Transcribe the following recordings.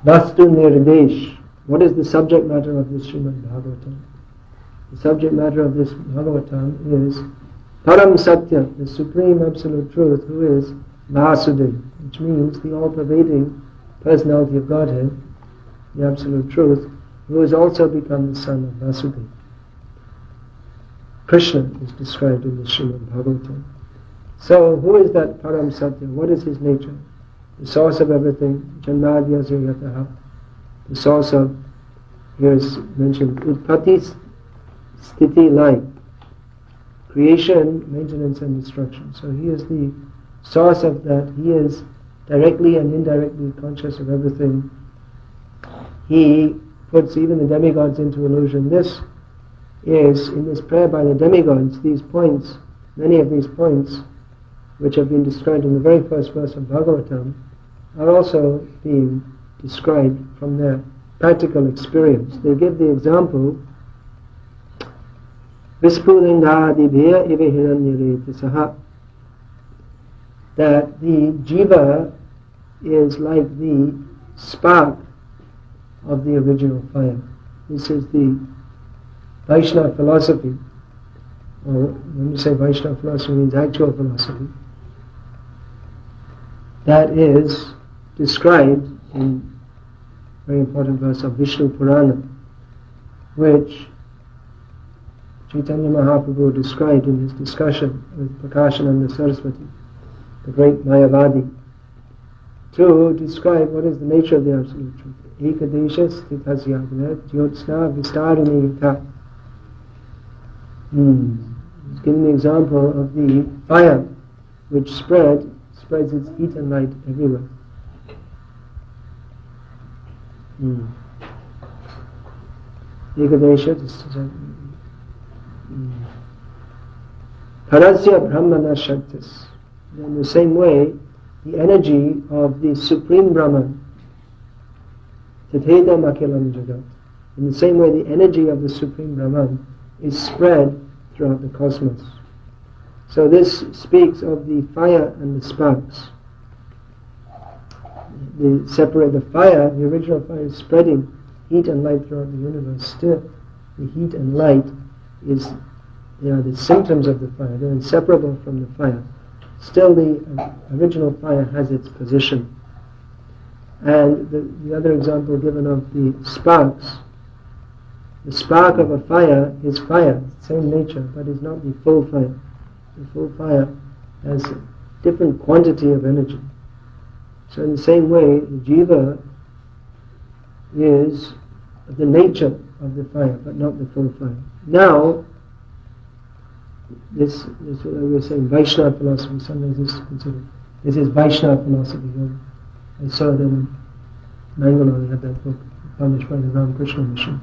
Vastu Nirdesh. What is the subject matter of this Srimad Bhagavatam? The subject matter of this Bhagavatam is Param Satya, the Supreme Absolute Truth, who is Vasudeva, which means the all-pervading personality of Godhead, the Absolute Truth, who has also become the son of Vasudeva. Krishna is described in the Srimad Bhagavatam. So, who is that Param Satya? What is his nature? The source of everything, Janmadhyasya Yataha, the source of, here is mentioned, Utpati Sthiti Life, creation, maintenance and destruction. So he is the source of that. He is directly and indirectly conscious of everything. He puts even the demigods into illusion. This is, in this prayer by the demigods, these points, many of these points, which have been described in the very first verse of Bhagavatam, are also being described from their practical experience. They give the example, Vispurindhadibhya iva hiranyaretasaha, that the jiva is like the spark of the original fire. This is the Vaishnava philosophy, or when you say Vaishnava philosophy, it means actual philosophy, that is described in a very important verse of Vishnu Purana, which Chaitanya Mahaprabhu described in his discussion with Prakashananda Saraswati, the great Mayavadi, to describe what is the nature of the Absolute Truth. Ekadesha sthitasyagna jyotsna vistarini yatha. He's giving the example of the fire which spreads its heat and light everywhere. Ekadesha Parasya Brahmana Shaktis. In the same way, the energy of the Supreme Brahman, Tathedam Akhilam Jagat, in the same way the energy of the Supreme Brahman is spread throughout the cosmos. So this speaks of the fire and the sparks. The fire, the original fire, is spreading heat and light throughout the universe. Still, the heat and light they are the symptoms of the fire. They're inseparable from the fire. Still, the original fire has its position. And the other example given of the sparks, the spark of a fire is fire, same nature, but is not the full fire. The full fire has a different quantity of energy. So in the same way, the jiva is the nature of the fire, but not the full fire. Now, this is what we were saying, Vaishnava philosophy, sometimes this is considered. This is Vaishnava philosophy. I saw it in Bangalore, they had that book published by the Ramakrishna Mission.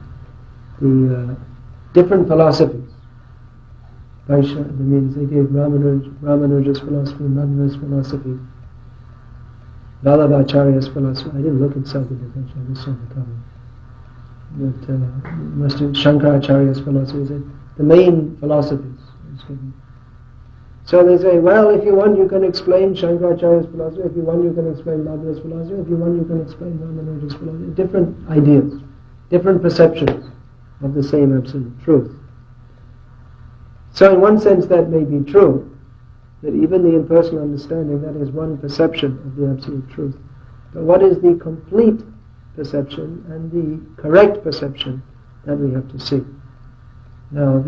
The different philosophies. Vaishnava, that means they gave Ramanuja's philosophy, Madhva's philosophy, Vallabhacharya's philosophy. I didn't look at Sankara actually, I just saw the cover. But must have Shankaracharya's philosophy. The main philosophies. So they say, well, if you want you can explain Shankaracharya's philosophy, if you want you can explain Madhva's philosophy, if you want you can explain Ramanuja's philosophy. Different ideas, different perceptions of the same absolute truth. So in one sense that may be true, that even the impersonal understanding, that is one perception of the absolute truth. But what is the complete perception and the correct perception that we have to see? Now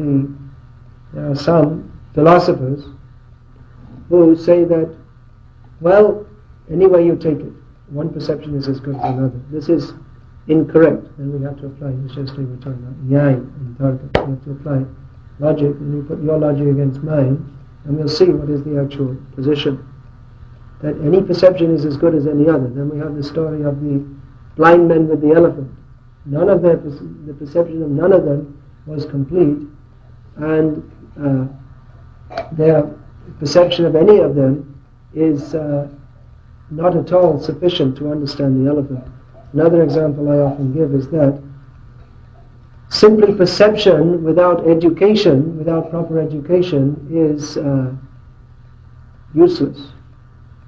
there are some philosophers who say that, well, any way you take it, one perception is as good as another. This is incorrect, and we have to apply, it's just like we're talking about Nyaya and Tarka. We have to apply logic, and you put your logic against mine, and we'll see what is the actual position. That any perception is as good as any other. Then we have the story of the blind men with the elephant. None of the perception of none of them was complete, and their perception of any of them is not at all sufficient to understand the elephant. Another example I often give is that simply perception without education, without proper education, is useless.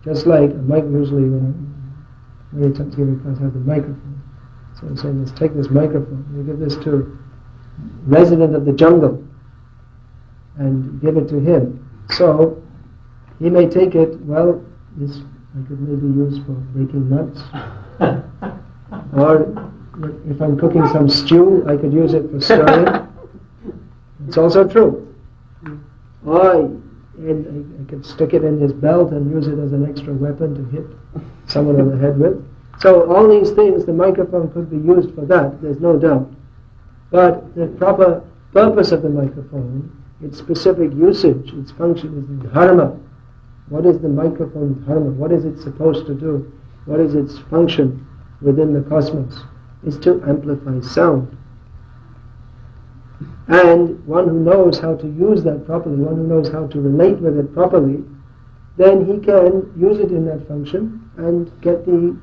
Just like Mike usually, Many times Girikas have the microphone. So I'm saying, let's take this microphone, we give this to resident of the jungle and give it to him. So he may take it, well, this I could maybe use for breaking nuts. Or if I'm cooking some stew, I could use it for stirring. It's also true. Or I could stick it in his belt and use it as an extra weapon to hit someone on the head with. So all these things, the microphone could be used for that, there's no doubt. But the proper purpose of the microphone, its specific usage, its function is the dharma. What is the microphone dharma? What is it supposed to do? What is its function within the cosmos? Is to amplify sound. And one who knows how to use that properly, one who knows how to relate with it properly, then he can use it in that function and get the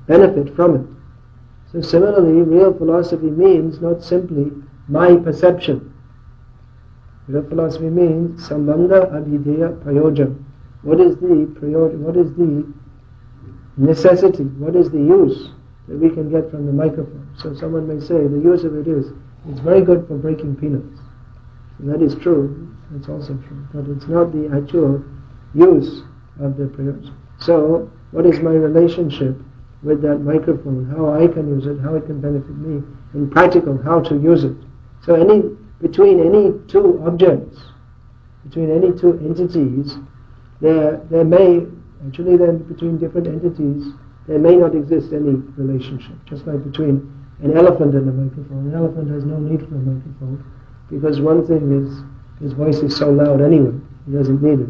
benefit from it. So similarly, real philosophy means not simply my perception. Real philosophy means sambandha abhideya prayojan. What is the necessity, what is the use that we can get from the microphone? So someone may say the use of it is, it's very good for breaking peanuts. And that is true, it's also true, but it's not the actual use of the prayojan. So what is my relationship with that microphone, how I can use it, how it can benefit me, in practical, how to use it. So between any two objects, between any two entities, there may, actually then between different entities, there may not exist any relationship. Just like between an elephant and a microphone. An elephant has no need for a microphone, because one thing is, his voice is so loud anyway, he doesn't need it.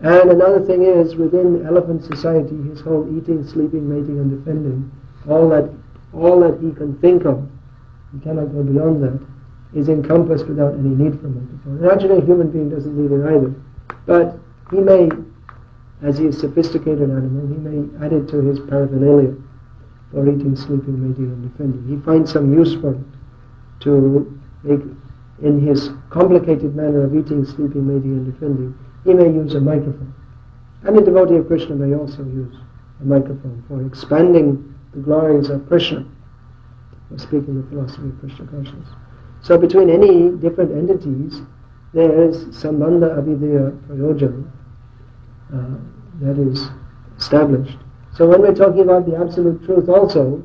And another thing is, within elephant society, his whole eating, sleeping, mating and defending, all that he can think of, he cannot go beyond that, is encompassed without any need for a microphone. And actually a human being doesn't need it either. But he may, as he is a sophisticated animal, he may add it to his paraphernalia for eating, sleeping, mating and defending. He finds some use for it to make, in his complicated manner of eating, sleeping, mating and defending, he may use a microphone. And a devotee of Krishna may also use a microphone for expanding the glories of Krishna, for speaking the philosophy of Krishna consciousness. So between any different entities, there is sambandha abhideya prayojan that is established. So when we're talking about the absolute truth also,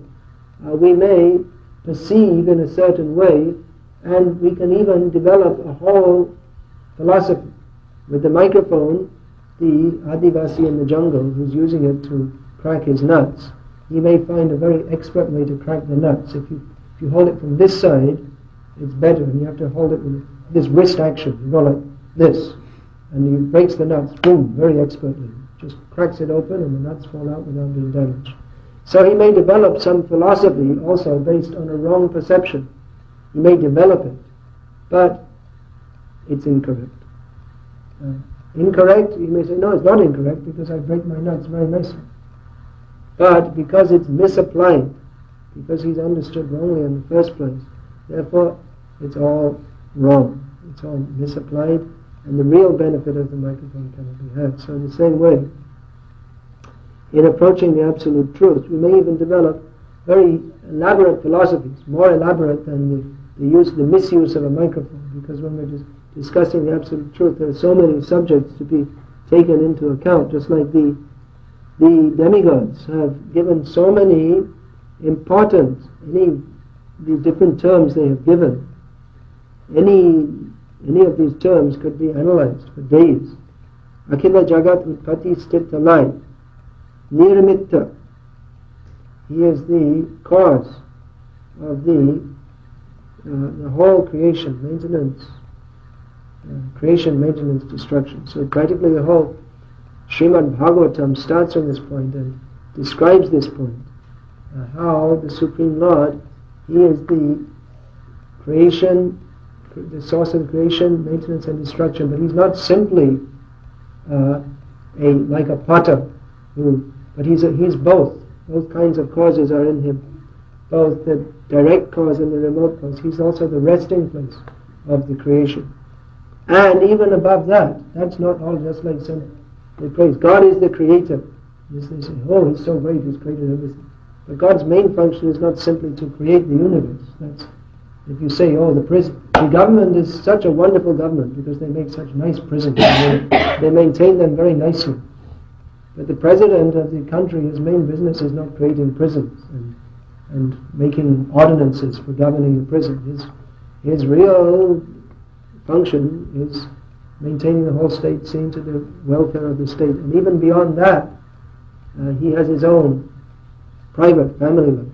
we may perceive in a certain way, and we can even develop a whole philosophy. With the microphone, the Adivasi in the jungle who's using it to crack his nuts, he may find a very expert way to crack the nuts. If you hold it from this side, it's better, and you have to hold it with this wrist action. You go like this, and he breaks the nuts, boom, very expertly. Just cracks it open and the nuts fall out without being damaged. So he may develop some philosophy also based on a wrong perception. He may develop it, but it's incorrect. Incorrect, he may say, no, it's not incorrect because I break my nuts very nicely. But because it's misapplied, because he's understood wrongly in the first place, therefore it's all wrong. It's all misapplied, and the real benefit of the microphone cannot be had. So in the same way, in approaching the absolute truth, we may even develop very elaborate philosophies, more elaborate than the misuse of a microphone, because when we're just discussing the absolute truth, there are so many subjects to be taken into account, just like the demigods have given so many important, the different terms they have given. Any of these terms could be analyzed for days. Akhila Jagat Utpatti Sthita Lay, Nirmitta. He is the cause of the whole creation, maintenance, destruction. So practically the whole Srimad Bhagavatam starts on this point and describes this point. How the Supreme Lord, He is the creation, the source of creation, maintenance and destruction, but He's not simply like a potter, but He's both. Both kinds of causes are in Him, both the direct cause and the remote cause. He's also the resting place of the creation. And even above that, that's not all just like some they praise. God is the creator. Yes, they say, oh, he's so great, he's created everything. But God's main function is not simply to create the universe. That's, if you say, oh, the government is such a wonderful government because they make such nice prisons, they maintain them very nicely. But the president of the country, his main business is not creating prisons and making ordinances for governing the prison. His real function is maintaining the whole state, seeing to the welfare of the state. And even beyond that, he has his own private family life,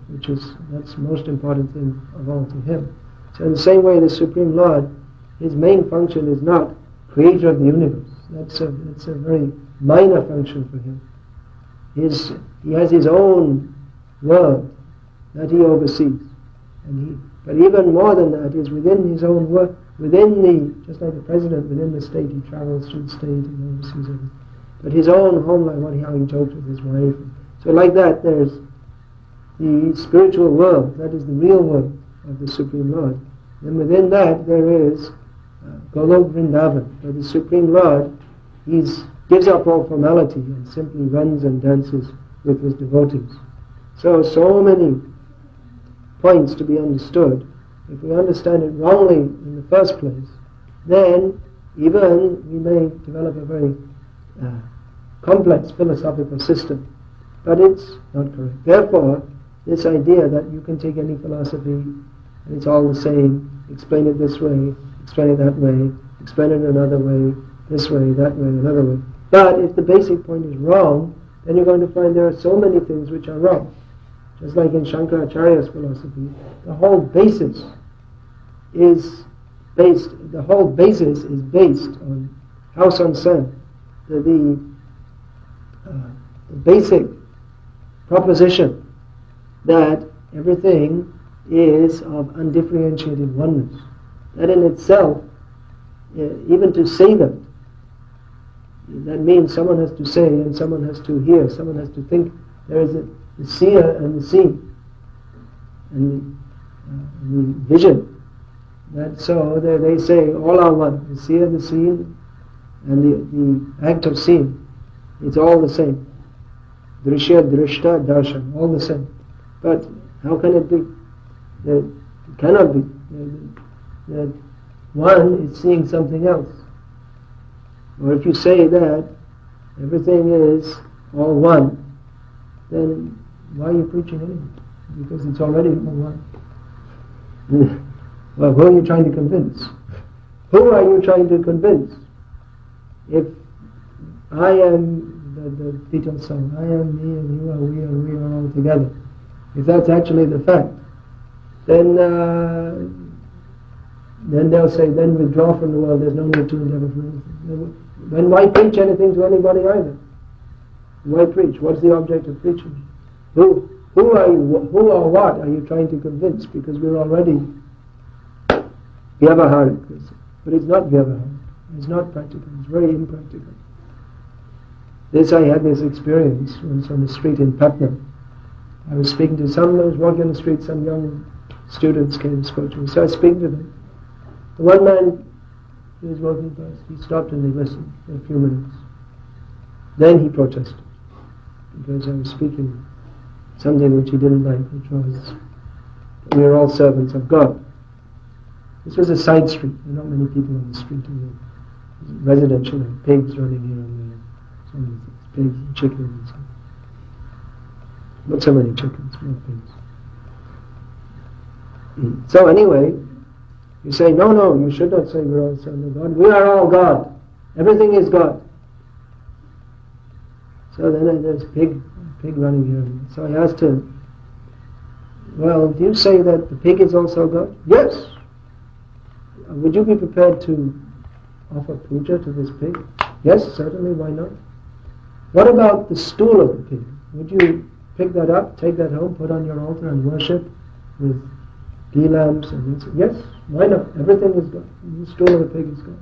that's the most important thing of all to him. So in the same way, the Supreme Lord, his main function is not creator of the universe. That's a very minor function for him. He has his own world that he oversees. But even more than that, is within his own work, just like the president, within the state, he travels through the state and oversees everything. But his own home life, how he talks with his wife. So like that, there's the spiritual world, that is the real world of the Supreme Lord. And within that, there is Golok Vrindavan, where the Supreme Lord, gives up all formality and simply runs and dances with his devotees. So many points to be understood. If we understand it wrongly in the first place, then even we may develop a very complex philosophical system. But it's not correct. Therefore, this idea that you can take any philosophy and it's all the same, explain it this way, explain it that way, explain it another way, this way, that way, another way. But if the basic point is wrong, then you're going to find there are so many things which are wrong. Just like in Shankaracharya's philosophy, the whole basis is based on house on sun. The basic proposition that everything is of undifferentiated oneness. That in itself, even to say that means someone has to say and someone has to hear, someone has to think. There is the seer and the seen, and the vision. So they say all are one. The seer, the seen, and the act of seeing. It's all the same. Drishya, drishta, darshan, all the same. But how can it be? It cannot be. That one is seeing something else. Or if you say that everything is all one, then why are you preaching anything? Because it's already all one. Well, who are you trying to convince? Who are you trying to convince? If I am the detailed soul, I am me and you are we and we are all together. If that's actually the fact, then they'll say, then withdraw from the world, there's no need to endeavor for anything. Then why preach anything to anybody either? Why preach? What's the object of preaching? Who are you? Who or what are you trying to convince? Because we're already vyavaharik. But it's not vyavaharik. It's not practical. It's very impractical. I had this experience once on the street in Patna. I was walking on the street, some young students came and spoke to me. So I was speaking to them. The one man who was walking past, he stopped and he listened for a few minutes. Then he protested, because I was speaking something which he didn't like, which was that we are all servants of God. This was a side street. There are not many people on the street. Residential, like pigs running here and there. So many things. Pigs and chickens and so on. Not so many chickens, more pigs. So anyway, you say, no, you should not say we're all sons of God. We are all God. Everything is God. So then there's pig running here. So I asked him, well, do you say that the pig is also God? Yes. Would you be prepared to offer puja to this pig? Yes, certainly, why not? What about the stool of the pig? Would you pick that up, take that home, put on your altar and worship with ghee lamps and incense? Yes, why not? Everything is God. The stool of the pig is God.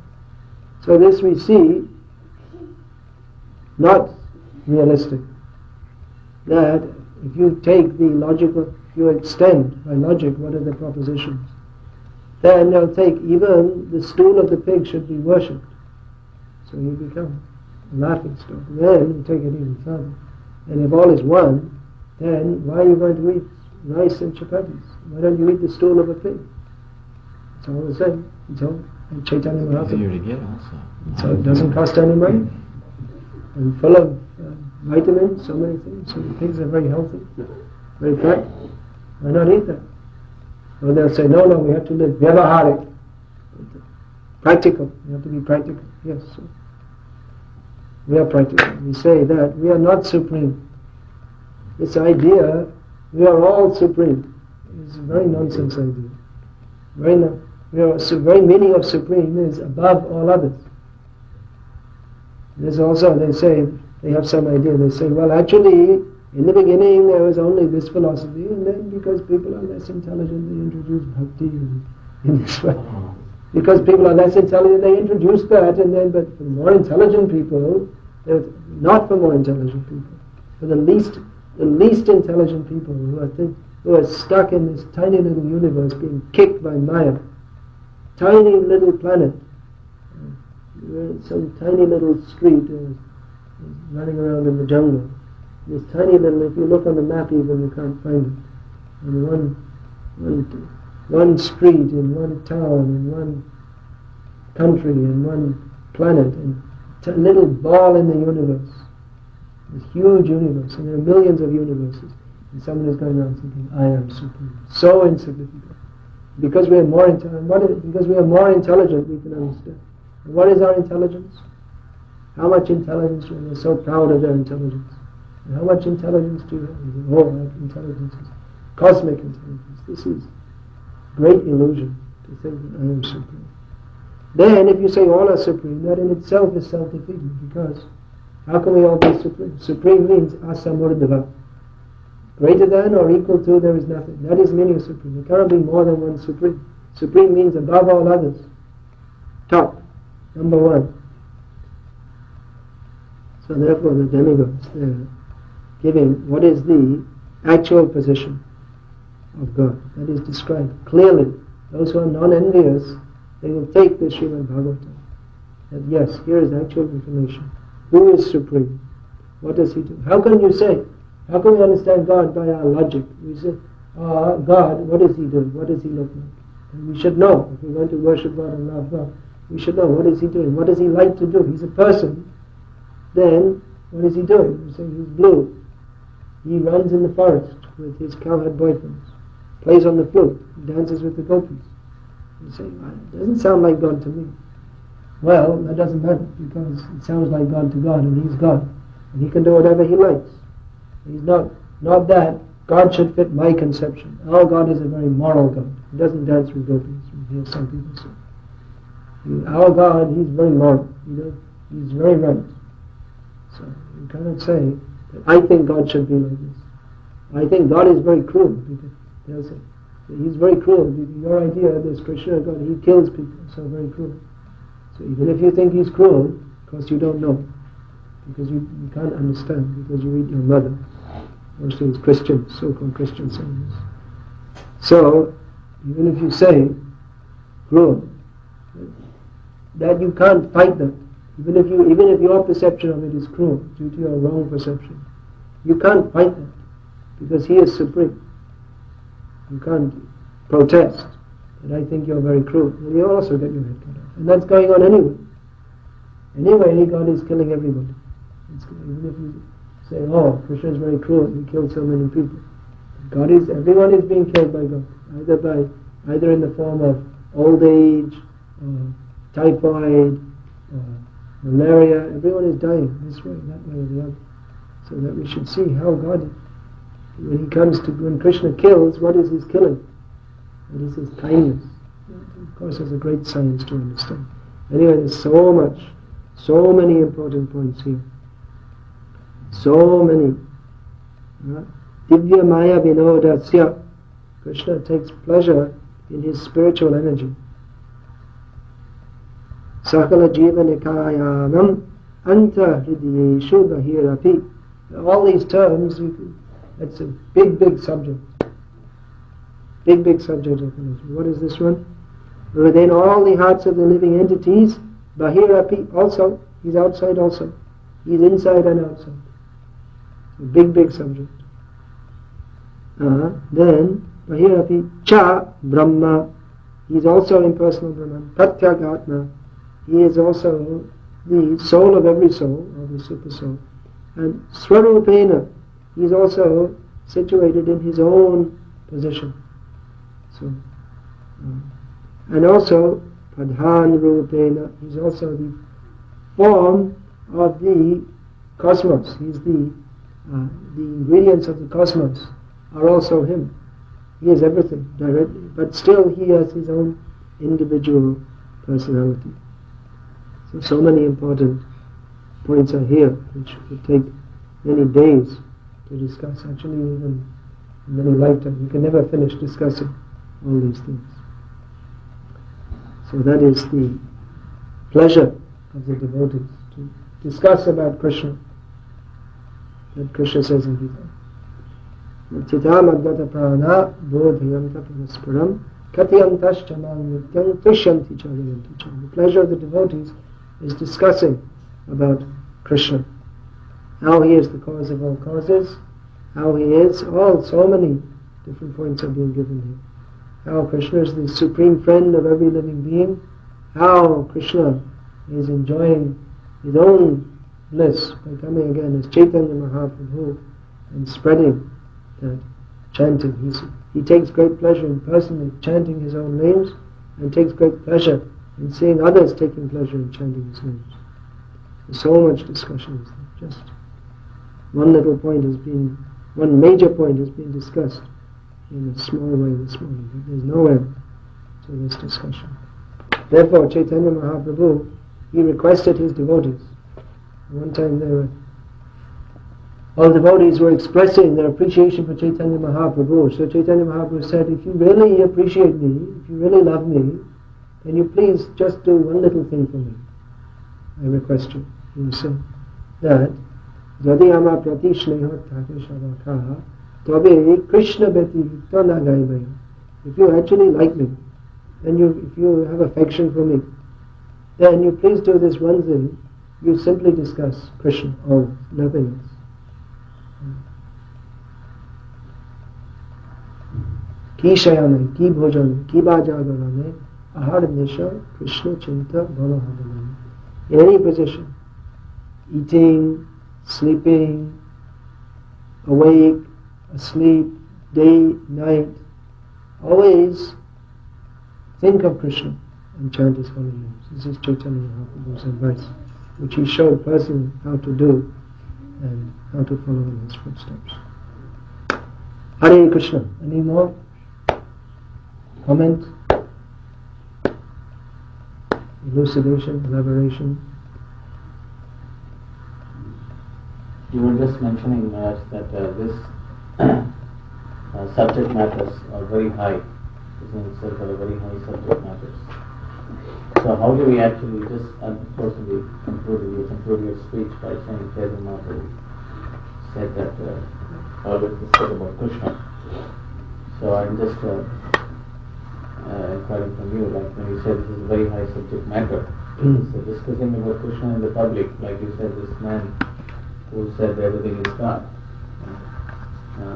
So this we see not realistic. That if you take the logical, if you extend by logic what are the propositions, then they'll take even the stool of the pig should be worshipped. So you become a laughing stock. Then you take it even further. And if all is one, then why are you going to eat rice and chapatis? Why don't you eat the stool of a pig? It's all the same. It's all Chaitanya Mahaprabhu. Easier to get also. So it doesn't cost any money. And full of vitamins, so many things. So the pigs are very healthy, very fat. Why not eat that? Or they'll say, no, we have to live vyavaharik. Practical. We have to be practical. Yes. So we are practical. We say that we are not supreme. This idea, we are all supreme, is a very nonsense idea. Very meaning of supreme is above all others. There's also, they say, they have some idea, they say, well actually, in the beginning there was only this philosophy, and then because people are less intelligent, they introduced bhakti in this way. Because people are less intelligent, they introduced that, and then, but for more intelligent people, not for more intelligent people, for the least intelligent people who are stuck in this tiny little universe being kicked by Maya, tiny little planet, some tiny little street running around in the jungle. This tiny little, if you look on the map even, you can't find it. And one street in one town, in one country, in one planet, and a little ball in the universe. This huge universe, and there are millions of universes. And someone is going around thinking, I am supreme. So insignificant. Because we are more intelligent. Because we are more intelligent, we can understand. And what is our intelligence? How much intelligence? When they're so proud of their intelligence. And how much intelligence do you have? You think, oh, our intelligence is cosmic intelligence. This is great illusion to think that I am supreme. Then, if you say all are supreme, that in itself is self-defeating. Because how can we all be supreme? Supreme means asamurdava. Greater than or equal to, there is nothing. That is meaning of supreme. There cannot be more than one supreme. Supreme means above all others. Top. Number one. So therefore the demigods, they're giving what is the actual position of God. That is described clearly. Those who are non-envious, they will take the Srimad Bhagavatam. That yes, here is actual information. Who is supreme? What does he do? How can you say? How can we understand God by our logic? We say, God, what is he doing? What does he look like? And we should know. If we want to worship God and love God, we should know what is he doing? What does he like to do? He's a person. Then, what is he doing? We say he's blue. He runs in the forest with his cowherd boyfriends, plays on the flute, dances with the gopis. You say, well, it doesn't sound like God to me. Well, that doesn't matter, because it sounds like God to God, and he's God. And he can do whatever he likes. He's not that God should fit my conception. Our God is a very moral God. He doesn't dance with gopis. We hear some people say. Our God, he's very moral. He's very right. So you cannot say that I think God should be like this. I think God is very cruel. Because they'll say, he's very cruel. Your idea, this Krishna God, he kills people, so very cruel. So even if you think he's cruel, of course you don't know. Because you can't understand, because you eat your mother. Most things Christians, so-called Christians say this. So, even if you say cruel, that you can't fight that. Even if your perception of it is cruel, due to your wrong perception, you can't fight that, because he is supreme. You can't protest that I think you're very cruel, and you'll also get your head cut off. And that's going on anyway. Anyway, God is killing everybody. Even if you say, oh, Krishna is very cruel, he killed so many people. Everyone is being killed by God, either in the form of old age, typhoid, malaria. Everyone is dying this way, that way, or the other. So that we should see how God, when Krishna kills, what is his killing? What is his kindness? Of course, there's a great science to understand. Anyway, there's so many important points here. So many. Divya Maya Vinodasya. Krishna takes pleasure in his spiritual energy. Sakala Jiva Nikayanam Anta Hridiyeshu Bahirapi. All these terms, that's a big subject. Big subject of religion. What is this one? Within all the hearts of the living entities, Bahirapi also, he's outside also. He's inside and outside. A big subject. Then, Bahirapi Cha Brahma, he is also impersonal Brahman. Pratyagatma, he is also the soul of every soul, or the super soul. And Swarupena, he is also situated in his own position. So, and also Pradhan Rupena, he is also the form of the cosmos. He is the ingredients of the cosmos are also him. He is everything directly, but still he has his own individual personality. So many important points are here, which would take many days to discuss. Actually, even many lifetimes, you can never finish discussing all these things. So that is the pleasure of the devotees, to discuss about Krishna. That Krishna says in Gita. Chitam adgata prana bodhiyanta parasparam katyantash chamam nityam tishyanti charayanti cham. The pleasure of the devotees is discussing about Krishna. How he is the cause of all causes, how he is, so many different points are being given here. How Krishna is the supreme friend of every living being, how Krishna is enjoying his own bliss by coming again as Chaitanya Mahaprabhu and spreading that chanting. He takes great pleasure in personally chanting his own names, and takes great pleasure in seeing others taking pleasure in chanting his names. There's so much discussion is there. Just one major point has been discussed in a small way this morning. There's no end to this discussion. Therefore, Chaitanya Mahaprabhu, he requested his devotees. One time all devotees were expressing their appreciation for Chaitanya Mahaprabhu. So Chaitanya Mahaprabhu said, if you really appreciate me, if you really love me, then you please just do one little thing for me. I request you. He said that Jadi ama prati sneha thake shavakaha tabe Krishna beti tana gaibaya. If you actually like me, then if you have affection for me, then you please do this one thing. You simply discuss Krishna or nothing else. Ki shayane, ki bhojane, ki bajagarane, ahar nisha, Krishna chinta bhavahadane. In any position, eating, sleeping, awake, asleep, day, night, always think of Krishna and chant his holy names. This is Chaitanya Mahaprabhu's advice, which he showed personally how to do and how to follow in his footsteps. Hare Krishna. Any more? Comment? Elucidation? Elaboration? You were just mentioning that this subject matters are very high. Krishna itself are very high subject matters. So how do we actually just, unfortunately, conclude your speech by saying Chaitanya Mahaprabhu said that all of this said about Krishna. So I'm just inquiring from you, like when you said this is a very high subject matter, so discussing about Krishna in the public, like you said, this man who said everything is God.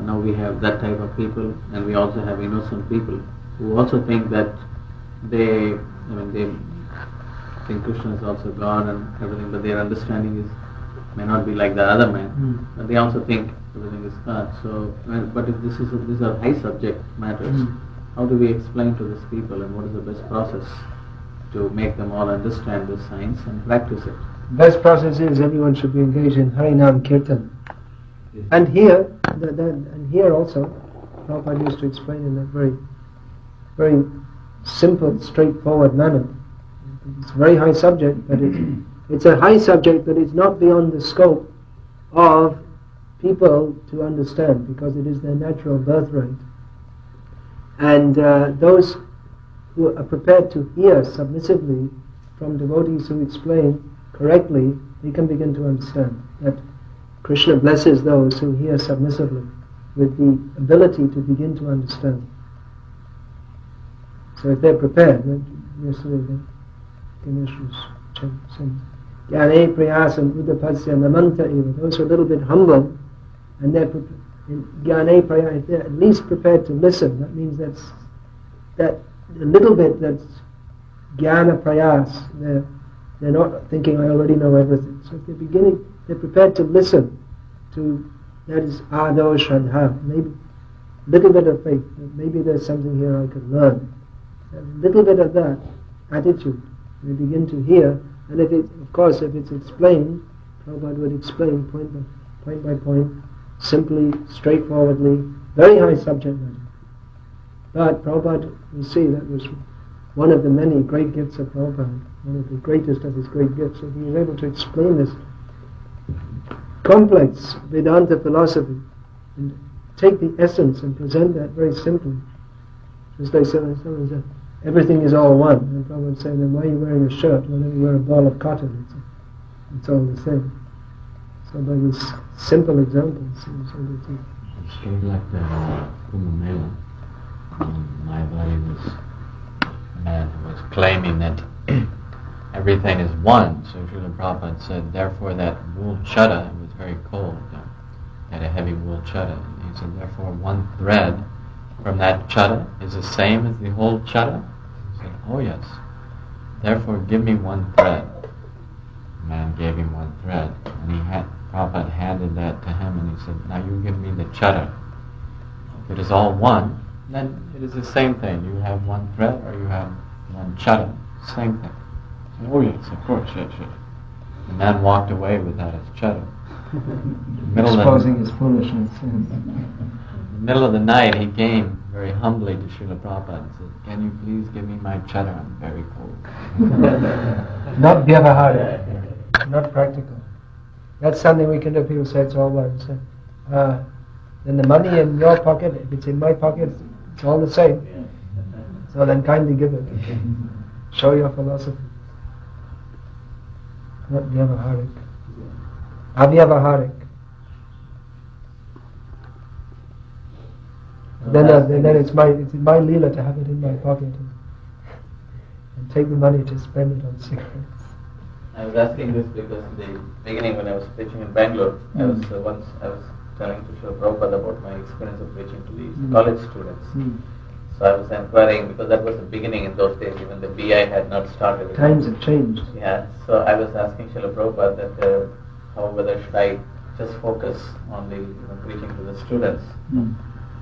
Now we have that type of people, and we also have innocent people who also think that they think Krishna is also God and everything, but their understanding may not be like the other man, but they also think everything is God. So, but if these are high subject matters, how do we explain to these people, and what is the best process to make them all understand this science and practice it? Best process is everyone should be engaged in Harinam Kirtan. Yes. And here also, Prabhupada used to explain in a very, very simple, straightforward manner. It's a very high subject, but it's a high subject that is not beyond the scope of people to understand, because it is their natural birthright. And those who are prepared to hear submissively from devotees who explain correctly, they can begin to understand that Krishna blesses those who hear submissively with the ability to begin to understand. So if they're prepared, yesterday Ganesh was saying, Jnane prayasam udapasya namanta eva. Those who are a little bit humble and they're in jnane prayas, if they're at least prepared to listen, that means that a little bit that's jnana prayas, they're not thinking I already know everything. So if they're prepared to listen to, that is ado shraddha, maybe a little bit of faith, maybe there's something here I could learn. A little bit of that attitude, they begin to hear, and if it's explained, Prabhupada would explain point by point, simply, straightforwardly, very high subject matter. But Prabhupada, you see, that was one of the many great gifts of Prabhupada, one of the greatest of his great gifts, that he was able to explain this complex Vedanta philosophy and take the essence and present that very simply. Just like someone said, everything is all one. And Prabhupada said, then why are you wearing a shirt? Why don't you wear a ball of cotton? It's all the same. So by these simple examples, he was able to... It's sort of like the Kumbh Mela. Mayavadi was a man who was claiming that everything is one. So Srila Prabhupada said, therefore that wool chadda, it was very cold, had a heavy wool chadda. He said, therefore one thread from that chadda is the same as the whole chadda? He said, oh yes. Therefore give me one thread. The man gave him one thread, and Prabhupada handed that to him, and he said, now you give me the chadda. If it is all one, then it is the same thing. You have one thread or you have one chadda. Same thing. He said, oh yes, of course, yes. The man walked away without his chadda. Exposing his foolishness. In the middle of the night, he came very humbly to Srila Prabhupada and said, can you please give me my chadda? I'm very cold. Not vyavaharic, not practical. That's something we can do. People say it's all one. So, then the money in your pocket, if it's in my pocket, it's all the same. So then kindly give it. Show your philosophy. Not vyavaharic. Avyavaharic. Then it's my leela to have it in my pocket and take the money to spend it on cigarettes. I was asking this because in the beginning when I was preaching in Bangalore, I was telling to Srila Prabhupada about my experience of preaching to these college students. So I was inquiring, because that was the beginning in those days, even the BI had not started. Times have changed. Yeah, so I was asking Srila Prabhupada that whether should I just focus on the preaching to the students.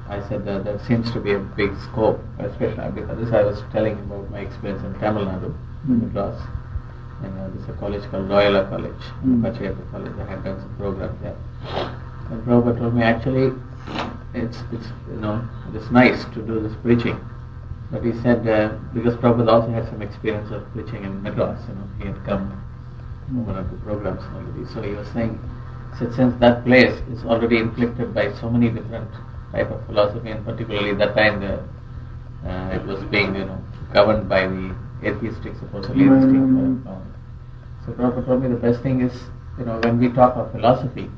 I said that there seems to be a big scope, especially because this I was telling about my experience in Tamil Nadu, Madras. And there's a college called Royala College, Pachayappa College. I had done some program there. And Prabhupada told me actually it's nice to do this preaching. But he said because Prabhupada also had some experience of preaching in Madras, he had come one or two programs already. So he was saying, since that place is already inflicted by so many different type of philosophy, and particularly that time it was being governed by the atheistic, supposedly atheistic. So Prabhupada told me the best thing is, when we talk of philosophy,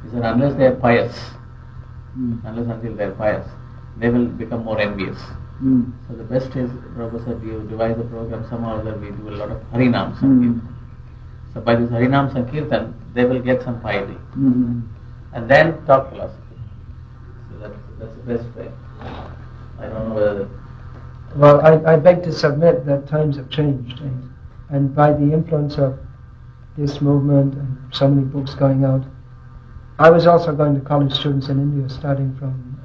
is that unless they are pious, unless until they are pious, they will become more envious. So the best is, Prabhupada said, you devise a program somehow that we do a lot of Harinam Sankirtan. So by this Harinam Sankirtan, they will get some piety. And then talk philosophy. So that's the best way. I don't know whether... Well, I beg to submit that times have changed, and by the influence of this movement and so many books going out, I was also going to college students in India starting from,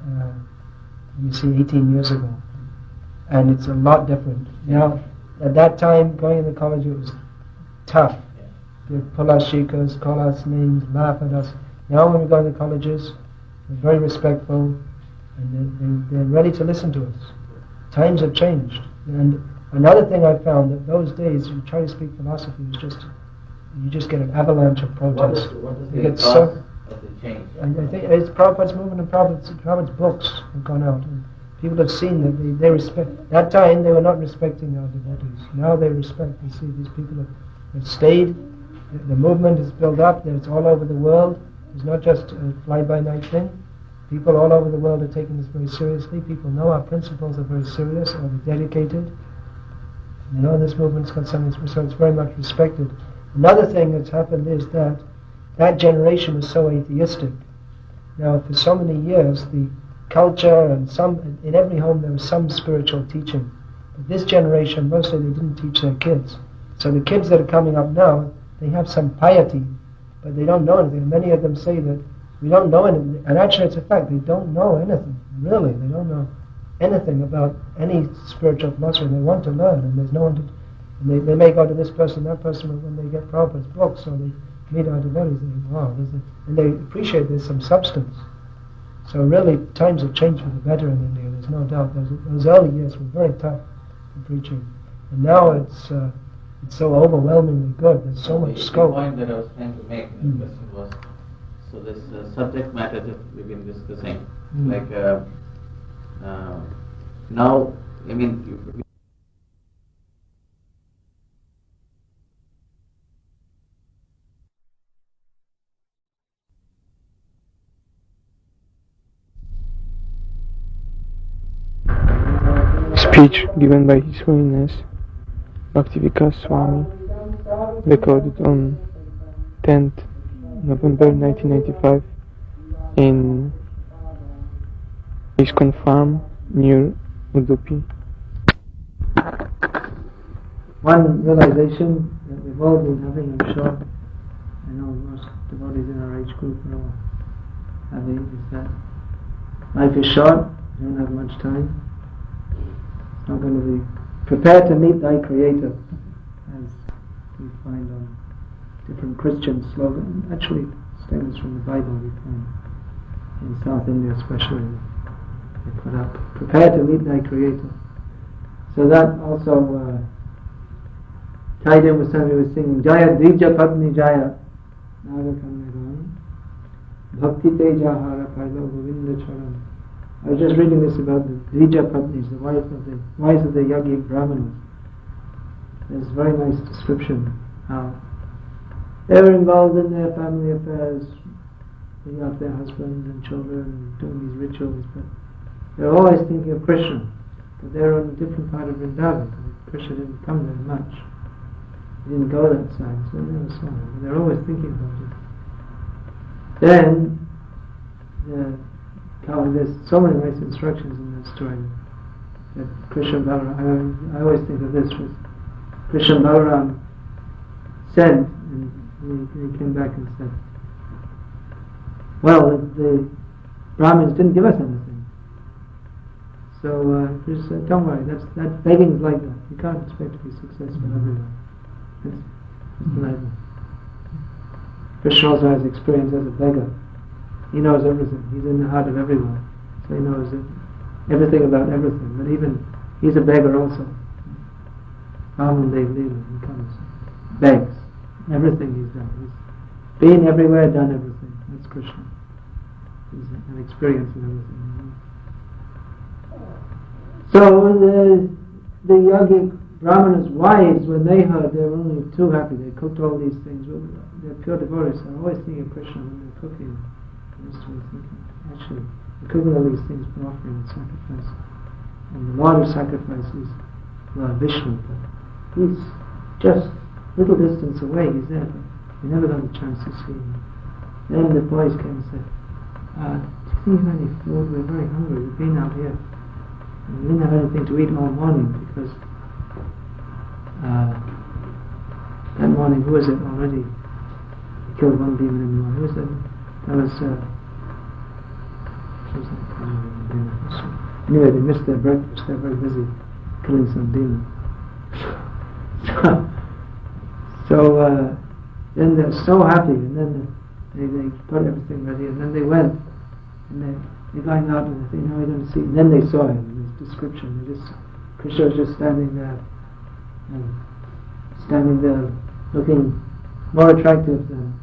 18 years ago, and it's a lot different. At that time, going to college, it was tough. They'd pull our shikas, call us names, laugh at us. Now when we go to colleges, they're very respectful, and they're ready to listen to us. Times have changed. And another thing I found, that those days you try to speak philosophy, you just get an avalanche of protests. What is the cause of the change? I think it's Prabhupada's movement and Prabhupada's books have gone out. And people have seen that they respect. That time they were not respecting our devotees. Now they respect. You see, these people have stayed. The movement is built up. It's all over the world. It's not just a fly-by-night thing. People all over the world are taking this very seriously. People know our principles are very serious, are dedicated. This movement's got something, so it's very much respected. Another thing that's happened is that generation was so atheistic Now, for so many years, the culture and in every home there was some spiritual teaching. But this generation, mostly they didn't teach their kids. So the kids that are coming up now, they have some piety, but they don't know anything. Many of them say that we don't know anything. And actually it's a fact, they don't know anything. Really, they don't know anything about any spiritual philosophy. They want to learn, and there's no one to... And they may go to this person, that person, but when they get Prabhupada's books, or they meet our devotees, they think, wow, and they appreciate there's some substance. So really, times have changed for the better in India, there's no doubt. Those early years were very tough in preaching. And now it's so overwhelmingly good, there's so much scope. The point that I was trying to make in the question was, so this subject matter that we've been discussing, like now, I mean, Speech given by His Holiness Bhakti-Vikas Swami, recorded on 10th November 1995 in ISKCON farm near Udupi. One realization that we've all been having, I'm sure, I know most devotees in our age group are all having, is that life is short, you don't have much time. It's not going to be prepared to meet thy Creator, as we find on different Christian slogans. Actually, statements from the Bible we find in South India especially. They put up, prepare to meet thy Creator. So that also tied in with something we were singing, Jaya Dvija Padmi Jaya Nagakamnegan Bhakti Teja Hara Pailo Govinda Charan. I was just reading this about the Dvija Patnis, the wives of the Yogi Brahmanas. There's a very nice description how they were involved in their family affairs, bringing up their husbands and children and doing these rituals, but they're always thinking of Krishna. But they're on a different part of Vrindavan. Krishna didn't come there much. He didn't go that side, so they never saw him. But they're always thinking about it. Then, there's so many nice instructions in that story that Krishna Balaram, I always think of this, was Krishna Balaram said, and he came back and said, well, the Brahmins didn't give us anything. So Krishna said, don't worry, that begging's like that. You can't expect to be successful everywhere. It's like that. Krishna also has experience as a beggar. He knows everything. He's in the heart of everyone. So he knows everything about everything. But even, he's a beggar also. Brahman Dev Leela, he comes, begs. Everything he's done. He's been everywhere, done everything. That's Krishna. He's an experience in everything. So the yogi Brahmana's wives, when they heard, they were only too happy. They cooked all these things. They're pure devotees. So always thinking of Krishna when they're cooking. Actually, we're cooking all these things for offering and sacrifice. And the Lord of sacrifice is Lord Vishnu, but he's just a little distance away, he's there, but we never got a chance to see him. Then the boys came and said, do you think you have any food? We're very hungry, we've been out here. And we didn't have anything to eat all morning because that morning, who was it already? He killed one demon in the morning. Who was that? That was anyway, they missed their breakfast. They're very busy killing some demon. So then they're so happy, and then they put everything ready, and then they went, and they're going out, and they think, now we're going to see. And then they saw him in his description. Krishna was just standing there, looking more attractive than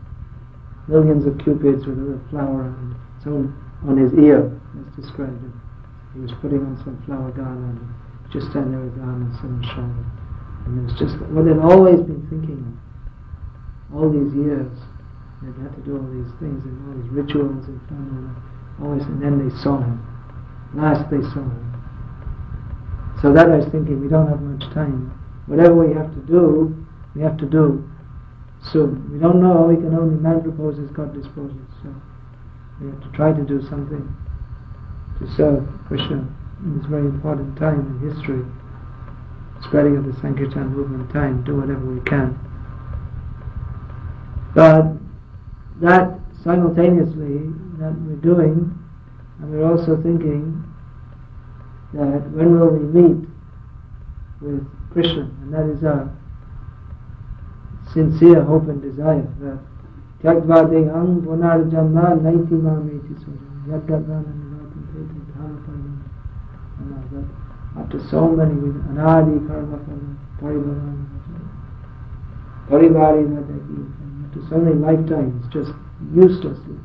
millions of cupids with a flower and so on his ear, as described. He was putting on some flower garland, and just standing there with garlands on his shoulder. And it was just what they'd always been thinking of. All these years, they'd had to do all these things and all these rituals and always, and then they saw him. Last they saw him. So that I was thinking, we don't have much time. Whatever we have to do, we have to do soon. We don't know, we can only, man proposes, God disposes. So We have to try to do something to serve Krishna in this very important time in history, spreading of the Sankirtan movement time, do whatever we can. But that simultaneously that we're doing, and we're also thinking that when will we meet with Krishna, and that is our sincere hope and desire, that Tyaktva deham punarjanma naiti mameti sojam yadgadvana nivatam peti dhamapayam. That after so many anadi karma parivari nadaki, after so many lifetimes just uselessly,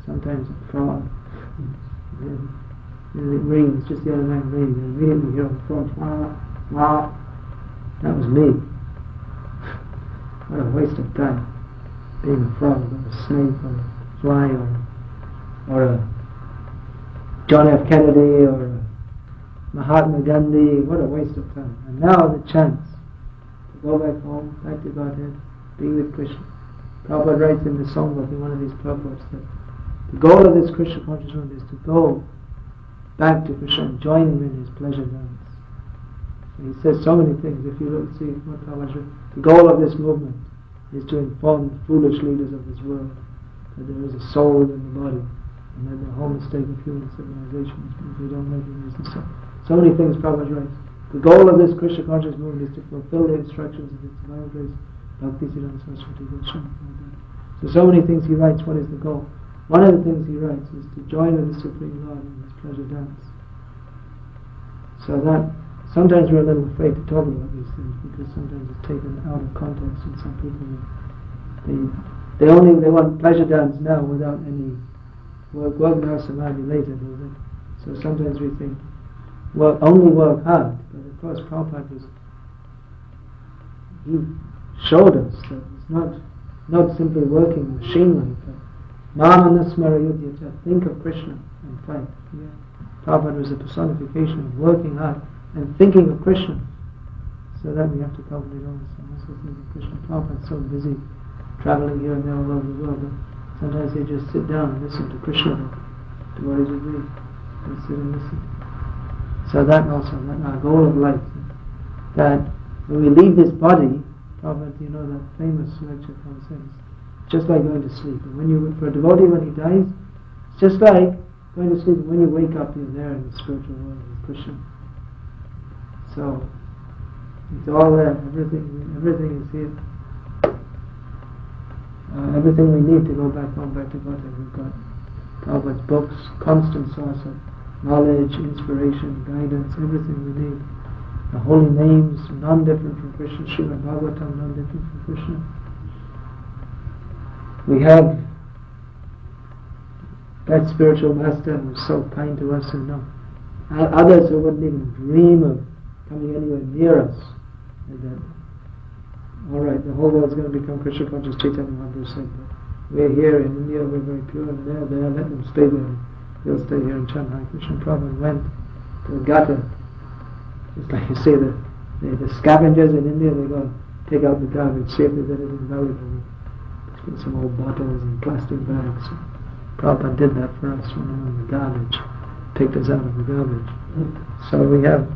sometimes a frog, it rings, just the other night rings, and immediately you hear a frog, wah, that was me. What a waste of time, being a frog, or a snake, or a fly, or a John F. Kennedy, or a Mahatma Gandhi. What a waste of time. And now the chance to go back home, back to Godhead, be with Krishna. Prabhupada writes in the songbook, in one of these purports, that the goal of this Krishna conscious movement is to go back to Krishna and join him in his pleasure dance. And he says so many things. If you look, see what Prabhupada wrote, the goal of this movement is to inform the foolish leaders of this world that there is a soul in the body, and that the whole mistake of human civilization is because we don't recognize the soul. So many things Prabhupada writes. The goal of this Krishna conscious movement is to fulfill the instructions of its divine grace, Bhaktisiddhanta Saraswati Goswami. So many things he writes. What is the goal? One of the things he writes is to join with the Supreme Lord in his pleasure dance. So that sometimes we're a little afraid to talk about these things because sometimes it's taken out of context, and some people they want pleasure dance now without any work now, samadhi later. So sometimes we think, well, only work hard. But of course Prabhupada he showed us that it's not simply working machine-like, but Namana Smarayudyata, think of Krishna and fight. Yeah. Prabhupada was a personification of working hard and thinking of Krishna. So that we have to cultivate also think of Krishna. Prabhupada's so busy traveling here and there all over the world that sometimes they just sit down and listen to Krishna, to what he would read. They sit and listen. So that also, that our goal of life, that when we leave this body, Prabhupada, you know that famous lecture from says, just like going to sleep. And for a devotee, when he dies, it's just like going to sleep. And when you wake up, you're there in the spiritual world with Krishna. So it's all there. Everything is here. Everything we need to go back home, back to Godhead. We've got Prabhupada's books, constant source of knowledge, inspiration, guidance, everything we need. The holy names, non-different from Krishna. Srimad Bhagavatam, non-different from Krishna. We have that spiritual master who is so kind to us, and others who wouldn't even dream of coming anywhere near us. And that, all right, the whole world's going to become Krishna conscious. Chaitanya Mahaprabhu said, but we're here in India, we're very pure, and they're there, let them stay there. They'll stay here in Chennai. Krishna Prabhupada went to the gutter. Just like you say, the scavengers in India, they go take out the garbage, see if there's anything valuable. Some old bottles and plastic bags. Prabhupada did that for us when we were in the garbage, picked us out of the garbage. So we have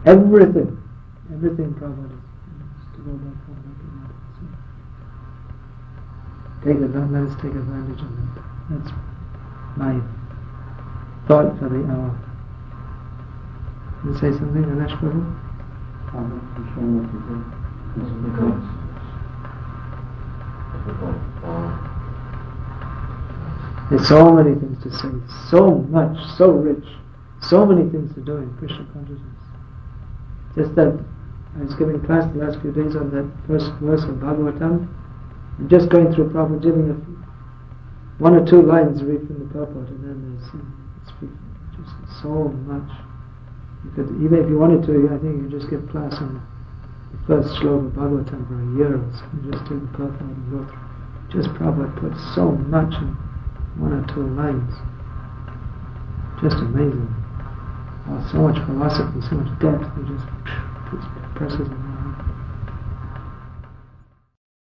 everything Prabhupada is to go back home. Let us take advantage of that. That's my thought for the hour. You say something, Ganesh Prabhu? There's so many things to say, so much, so rich, so many things to do in Krishna consciousness. Just that I was giving class the last few days on that first verse of Bhagavatam. I'm just going through Prabhupada, giving one or two lines to read from the purport, and then there's just so much. You could, even if you wanted to, I think you could just give class on the first sloka of Bhagavatam for a year or so. You just take the purport and go through. Just Prabhupada put so much in one or two lines. Just amazing. Oh, so much philosophy, so much depth. He just presses it.